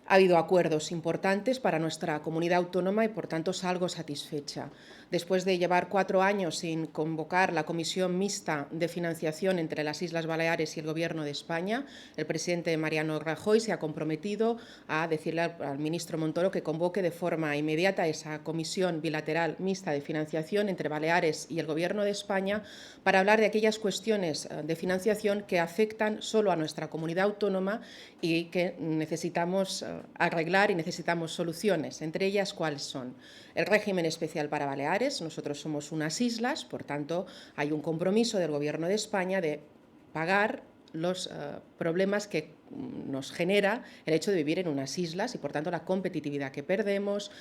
Ha habido acuerdos importantes para nuestra comunidad autónoma y, por tanto, salgo satisfecha. Después de llevar 4 años sin convocar la Comisión Mixta de Financiación entre las Islas Baleares y el Gobierno de España, el presidente Mariano Rajoy se ha comprometido a decirle al ministro Montoro que convoque de forma inmediata esa Comisión Bilateral Mixta de Financiación entre Baleares y el Gobierno de España para hablar de aquellas cuestiones de financiación que afectan solo a nuestra comunidad autónoma y que necesitamos arreglar y necesitamos soluciones. Entre ellas, ¿cuáles son? El régimen especial para Baleares. Nosotros somos unas islas, por tanto, hay un compromiso del Gobierno de España de pagar los problemas que nos genera el hecho de vivir en unas islas y, por tanto, la competitividad que perdemos,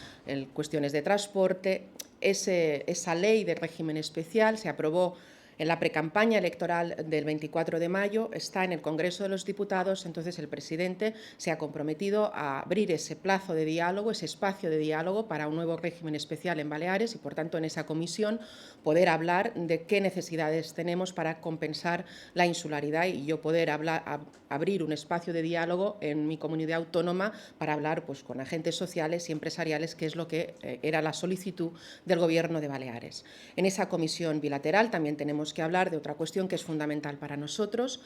cuestiones de transporte. Esa ley de régimen especial se aprobó en la precampaña electoral del 24 de mayo, está en el Congreso de los Diputados. Entonces el presidente se ha comprometido a abrir ese plazo de diálogo, ese espacio de diálogo para un nuevo régimen especial en Baleares y, por tanto, en esa comisión poder hablar de qué necesidades tenemos para compensar la insularidad y yo poder abrir un espacio de diálogo en mi comunidad autónoma para hablar pues, con agentes sociales y empresariales, que es lo que era la solicitud del Gobierno de Baleares. En esa comisión bilateral también tenemos que hablar de otra cuestión que es fundamental para nosotros.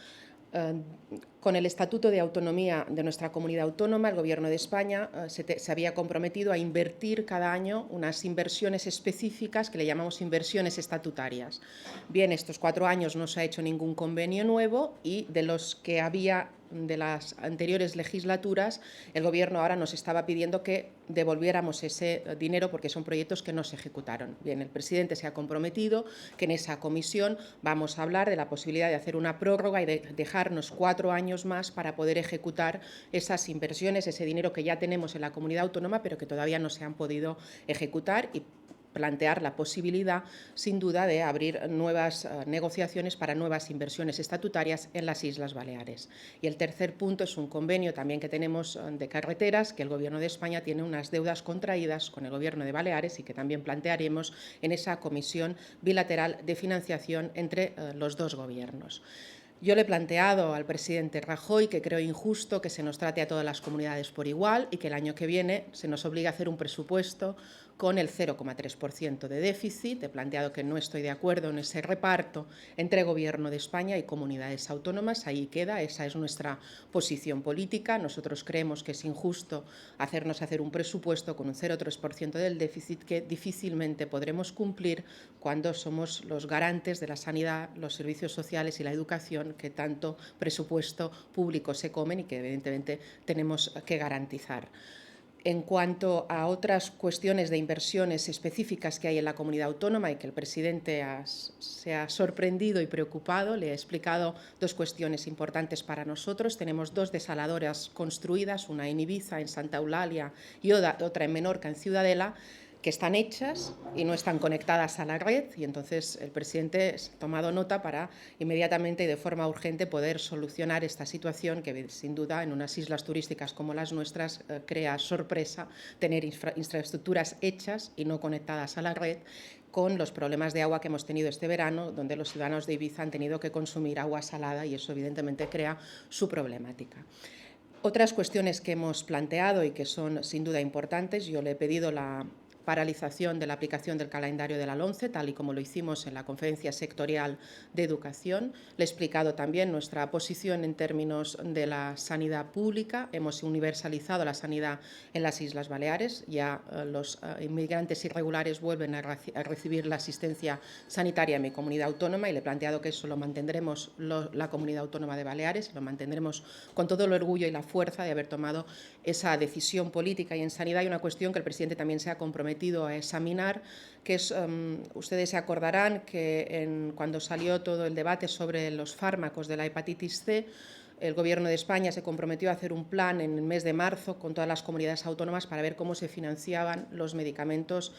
Con el Estatuto de Autonomía de nuestra comunidad autónoma, el Gobierno de España se había comprometido a invertir cada año unas inversiones específicas que le llamamos inversiones estatutarias. Bien, estos 4 años no se ha hecho ningún convenio nuevo y de los que había de las anteriores legislaturas, el Gobierno ahora nos estaba pidiendo que devolviéramos ese dinero porque son proyectos que no se ejecutaron. Bien, el presidente se ha comprometido que en esa comisión vamos a hablar de la posibilidad de hacer una prórroga y de dejarnos 4 años más para poder ejecutar esas inversiones, ese dinero que ya tenemos en la comunidad autónoma, pero que todavía no se han podido ejecutar, y plantear la posibilidad, sin duda, de abrir nuevas negociaciones para nuevas inversiones estatutarias en las Islas Baleares. Y el tercer punto es un convenio también que tenemos de carreteras, que el Gobierno de España tiene unas deudas contraídas con el Gobierno de Baleares y que también plantearemos en esa comisión bilateral de financiación entre los dos gobiernos. Yo le he planteado al presidente Rajoy que creo injusto que se nos trate a todas las comunidades por igual y que el año que viene se nos obligue a hacer un presupuesto con el 0,3% de déficit. He planteado que no estoy de acuerdo en ese reparto entre Gobierno de España y comunidades autónomas. Ahí queda, esa es nuestra posición política. Nosotros creemos que es injusto hacernos hacer un presupuesto con un 0,3% del déficit que difícilmente podremos cumplir cuando somos los garantes de la sanidad, los servicios sociales y la educación que tanto presupuesto público se comen y que evidentemente tenemos que garantizar. En cuanto a otras cuestiones de inversiones específicas que hay en la comunidad autónoma y que el presidente se ha sorprendido y preocupado, le he explicado 2 cuestiones importantes para nosotros. Tenemos 2 desaladoras construidas, una en Ibiza, en Santa Eulalia, y otra en Menorca, en Ciudadela, que están hechas y no están conectadas a la red, y entonces el presidente ha tomado nota para inmediatamente y de forma urgente poder solucionar esta situación que, sin duda, en unas islas turísticas como las nuestras crea sorpresa tener infraestructuras hechas y no conectadas a la red, con los problemas de agua que hemos tenido este verano, donde los ciudadanos de Ibiza han tenido que consumir agua salada y eso evidentemente crea su problemática. Otras cuestiones que hemos planteado y que son sin duda importantes, yo le he pedido la paralización de la aplicación del calendario de la LOMCE, tal y como lo hicimos en la Conferencia Sectorial de Educación. Le he explicado también nuestra posición en términos de la sanidad pública. Hemos universalizado la sanidad en las Islas Baleares. Ya los inmigrantes irregulares vuelven a recibir la asistencia sanitaria en mi comunidad autónoma y le he planteado que eso lo mantendremos la comunidad autónoma de Baleares, lo mantendremos con todo el orgullo y la fuerza de haber tomado esa decisión política. Y en sanidad hay una cuestión que el presidente también se ha comprometido a examinar, que es, ustedes se acordarán que cuando salió todo el debate sobre los fármacos de la hepatitis C, el Gobierno de España se comprometió a hacer un plan en el mes de marzo con todas las comunidades autónomas para ver cómo se financiaban los medicamentos,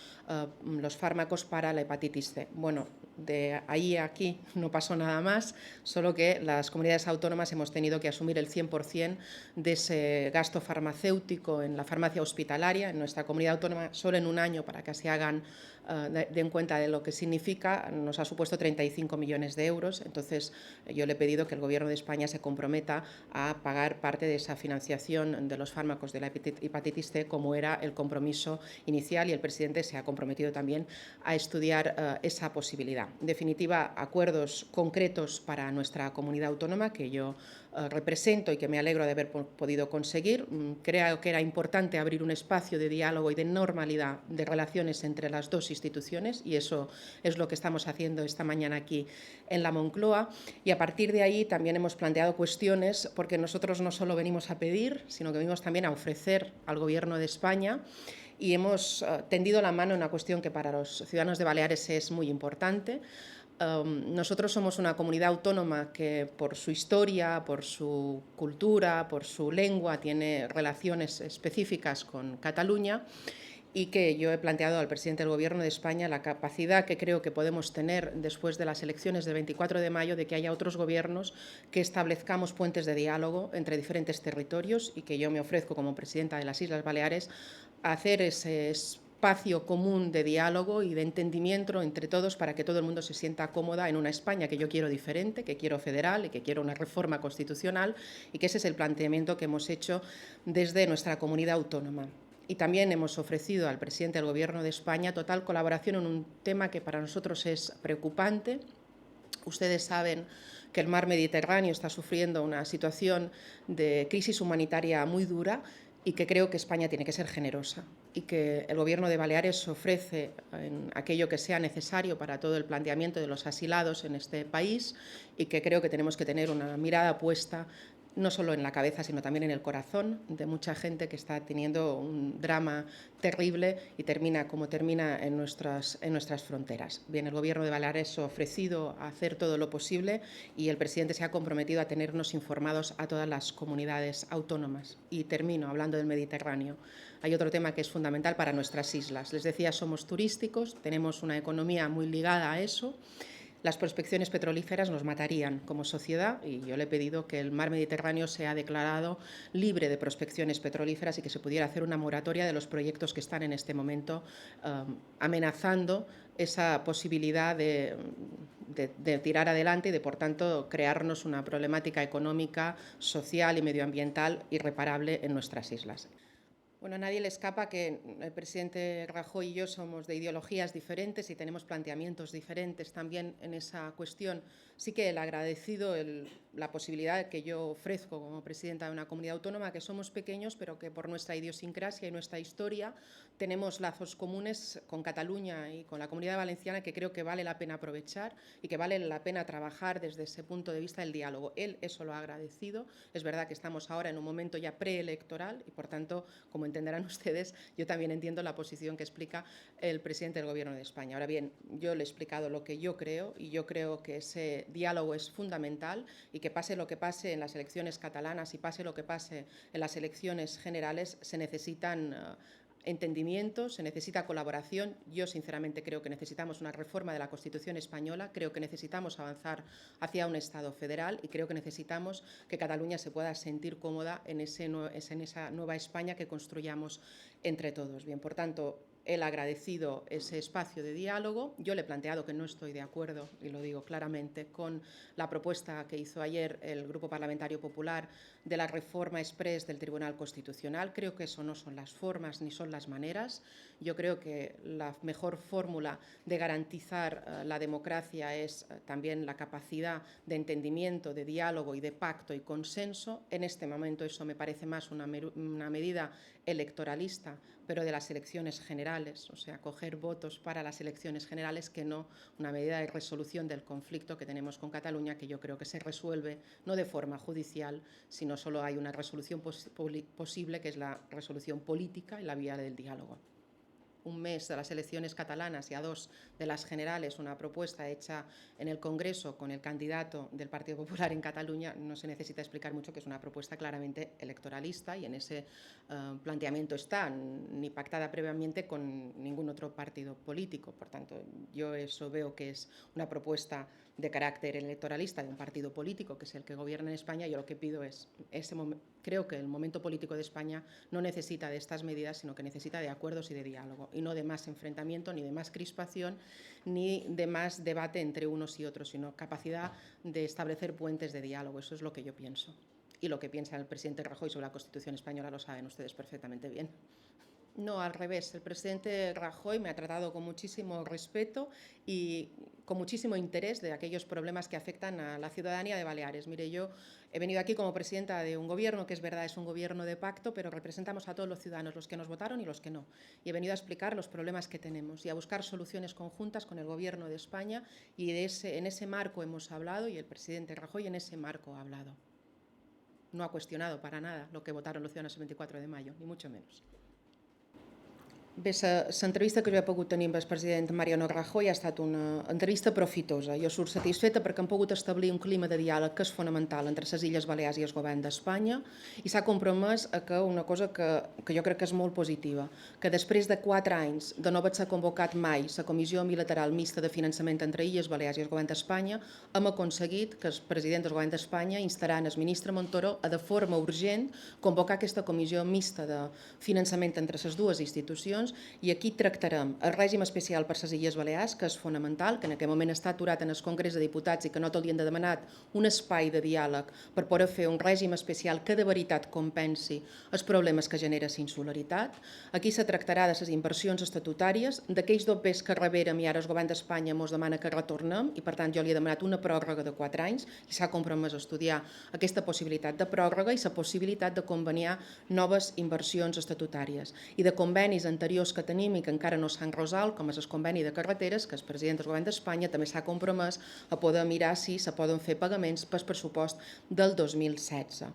los fármacos para la hepatitis C. Bueno, de ahí a aquí no pasó nada más, solo que las comunidades autónomas hemos tenido que asumir el 100% de ese gasto farmacéutico en la farmacia hospitalaria. En nuestra comunidad autónoma, solo en un año, para que se hagan den cuenta de lo que significa, nos ha supuesto 35 millones de euros. Entonces, yo le he pedido que el Gobierno de España se comprometa a pagar parte de esa financiación de los fármacos de la hepatitis C, como era el compromiso inicial, y el presidente se ha comprometido también a estudiar esa posibilidad. En definitiva, acuerdos concretos para nuestra comunidad autónoma que yo represento y que me alegro de haber podido conseguir. Creo que era importante abrir un espacio de diálogo y de normalidad de relaciones entre las dos instituciones, y eso es lo que estamos haciendo esta mañana aquí en la Moncloa. Y a partir de ahí también hemos planteado cuestiones, porque nosotros no solo venimos a pedir, sino que venimos también a ofrecer al Gobierno de España, y hemos tendido la mano en una cuestión que para los ciudadanos de Baleares es muy importante. Nosotros somos una comunidad autónoma que, por su historia, por su cultura, por su lengua, tiene relaciones específicas con Cataluña, y que yo he planteado al presidente del Gobierno de España la capacidad que creo que podemos tener después de las elecciones del 24 de mayo de que haya otros gobiernos que establezcamos puentes de diálogo entre diferentes territorios, y que yo me ofrezco como presidenta de las Islas Baleares a hacer ese espacio común de diálogo y de entendimiento entre todos para que todo el mundo se sienta cómoda en una España que yo quiero diferente, que quiero federal y que quiero una reforma constitucional, y que ese es el planteamiento que hemos hecho desde nuestra comunidad autónoma. Y también hemos ofrecido al presidente del Gobierno de España total colaboración en un tema que para nosotros es preocupante. Ustedes saben que el mar Mediterráneo está sufriendo una situación de crisis humanitaria muy dura, y que creo que España tiene que ser generosa, y que el Gobierno de Baleares ofrece en aquello que sea necesario para todo el planteamiento de los asilados en este país, y que creo que tenemos que tener una mirada puesta no solo en la cabeza, sino también en el corazón de mucha gente que está teniendo un drama terrible y termina como termina en nuestras fronteras. Bien, el Gobierno de Baleares ha ofrecido a hacer todo lo posible, y el presidente se ha comprometido a tenernos informados a todas las comunidades autónomas. Y termino hablando del Mediterráneo. Hay otro tema que es fundamental para nuestras islas. Les decía, somos turísticos, tenemos una economía muy ligada a eso. Las prospecciones petrolíferas nos matarían como sociedad, y yo le he pedido que el mar Mediterráneo sea declarado libre de prospecciones petrolíferas y que se pudiera hacer una moratoria de los proyectos que están en este momento amenazando esa posibilidad de tirar adelante y de, por tanto, crearnos una problemática económica, social y medioambiental irreparable en nuestras islas. Bueno, a nadie le escapa que el presidente Rajoy y yo somos de ideologías diferentes y tenemos planteamientos diferentes también en esa cuestión. Sí que el agradecido la posibilidad que yo ofrezco como presidenta de una comunidad autónoma, que somos pequeños, pero que por nuestra idiosincrasia y nuestra historia tenemos lazos comunes con Cataluña y con la Comunidad Valenciana, que creo que vale la pena aprovechar y que vale la pena trabajar desde ese punto de vista del diálogo. Él eso lo ha agradecido. Es verdad que estamos ahora en un momento ya preelectoral y, por tanto, como entenderán ustedes, yo también entiendo la posición que explica el presidente del Gobierno de España. Ahora bien, yo le he explicado lo que yo creo, y yo creo que ese diálogo es fundamental, y que pase lo que pase en las elecciones catalanas y pase lo que pase en las elecciones generales, se necesitan entendimiento, se necesita colaboración. Yo, sinceramente, creo que necesitamos una reforma de la Constitución española, creo que necesitamos avanzar hacia un Estado federal, y creo que necesitamos que Cataluña se pueda sentir cómoda en esa nueva España que construyamos entre todos. Bien, por tanto, él ha agradecido ese espacio de diálogo. Yo le he planteado que no estoy de acuerdo, y lo digo claramente, con la propuesta que hizo ayer el Grupo Parlamentario Popular de la reforma exprés del Tribunal Constitucional. Creo que eso no son las formas ni son las maneras. Yo creo que la mejor fórmula de garantizar la democracia es también la capacidad de entendimiento, de diálogo y de pacto y consenso. En este momento eso me parece más una medida electoralista, pero de las elecciones generales, o sea, coger votos para las elecciones generales, que no una medida de resolución del conflicto que tenemos con Cataluña, que yo creo que se resuelve no de forma judicial, sino solo hay una resolución posible, que es la resolución política y la vía del diálogo. un mes de las elecciones catalanas y a 2 de las generales una propuesta hecha en el Congreso con el candidato del Partido Popular en Cataluña, no se necesita explicar mucho que es una propuesta claramente electoralista y en ese planteamiento está, ni pactada previamente con ningún otro partido político. Por tanto, yo eso veo que es una propuesta de carácter electoralista de un partido político, que es el que gobierna en España. Yo lo que pido es, creo que el momento político de España no necesita de estas medidas, sino que necesita de acuerdos y de diálogo, y no de más enfrentamiento, ni de más crispación, ni de más debate entre unos y otros, sino capacidad de establecer puentes de diálogo. Eso es lo que yo pienso. Y lo que piensa el presidente Rajoy sobre la Constitución española lo saben ustedes perfectamente bien. No, al revés. El presidente Rajoy me ha tratado con muchísimo respeto y con muchísimo interés de aquellos problemas que afectan a la ciudadanía de Baleares. Mire, yo he venido aquí como presidenta de un gobierno que es verdad, es un gobierno de pacto, pero representamos a todos los ciudadanos, los que nos votaron y los que no. Y he venido a explicar los problemas que tenemos y a buscar soluciones conjuntas con el gobierno de España, y en ese marco hemos hablado, y el presidente Rajoy en ese marco ha hablado. No ha cuestionado para nada lo que votaron los ciudadanos el 24 de mayo, ni mucho menos. Bé, l'entrevista que jo he pogut tenir amb el president Mariano Rajoy ha estat una entrevista profitosa. Jo surt satisfeta perquè hem pogut establir un clima de diàleg que és fonamental entre les Illes Balears i el govern d'Espanya, i s'ha compromès a que una cosa que jo crec que és molt positiva, que després de 4 anys de no haver-se convocat mai la Comissió Bilateral Mixta de Finançament entre Illes Balears i el govern d'Espanya, hem aconseguit que el president del govern d'Espanya instarà el ministre Montoro a de forma urgent convocar aquesta Comissió Mixta de Finançament entre les dues institucions, i aquí tractarem el règim especial per les Illes Balears, que és fonamental, que en aquest moment està aturat en el Congrés de Diputats i que no t'haurien de demanar un espai de diàleg per poder fer un règim especial que de veritat compensi els problemes que genera la insularitat. Aquí se tractarà de les inversions estatutàries, d'aquells dobbers que rebérem i ara el govern d'Espanya ens demana que retornem, i per tant jo li he demanat una pròrroga de 4 anys i s'ha compromès a estudiar aquesta possibilitat de pròrroga i la possibilitat de conveniar noves inversions estatutàries i de convenis anteriors que tenim i que encara no s'han resolt, com és el conveni de carreteres, que el president del govern d'Espanya també s'ha compromès a poder mirar si se poden fer pagaments pel pressupost del 2016.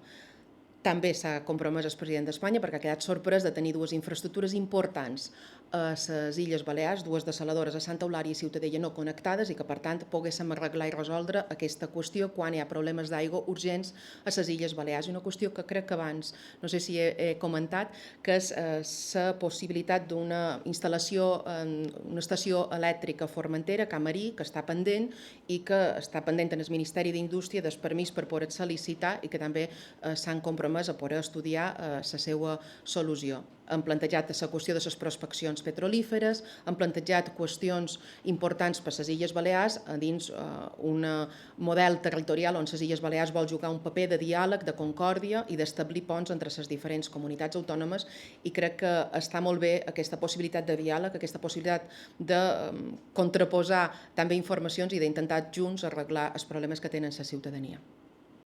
També s'ha compromès el president d'Espanya perquè ha quedat sorprès de tenir dues infraestructures importants a les Illes Balears, dues desaladores a Santa Eulària i Ciutadella no connectades, i que per tant poguéssim arreglar i resoldre aquesta qüestió quan hi ha problemes d'aigua urgents a les Illes Balears. Una qüestió que crec que abans, no sé si he comentat, que és la possibilitat d'una instal·lació, una estació elèctrica a Formentera, Camarí, que està pendent i que està pendent en el Ministeri d'Indústria del permís per poder-se licitar, i que també s'han compromès a poder estudiar la seva solució. Hem plantejat la qüestió de les prospeccions petrolíferes, hem plantejat qüestions importants per a les Illes Balears dins un model territorial on les Illes Balears vol jugar un paper de diàleg, de concòrdia i d'establir ponts entre les diferents comunitats autònomes, i crec que està molt bé aquesta possibilitat de diàleg, aquesta possibilitat de contraposar també informacions i d'intentar junts arreglar els problemes que tenen la ciutadania.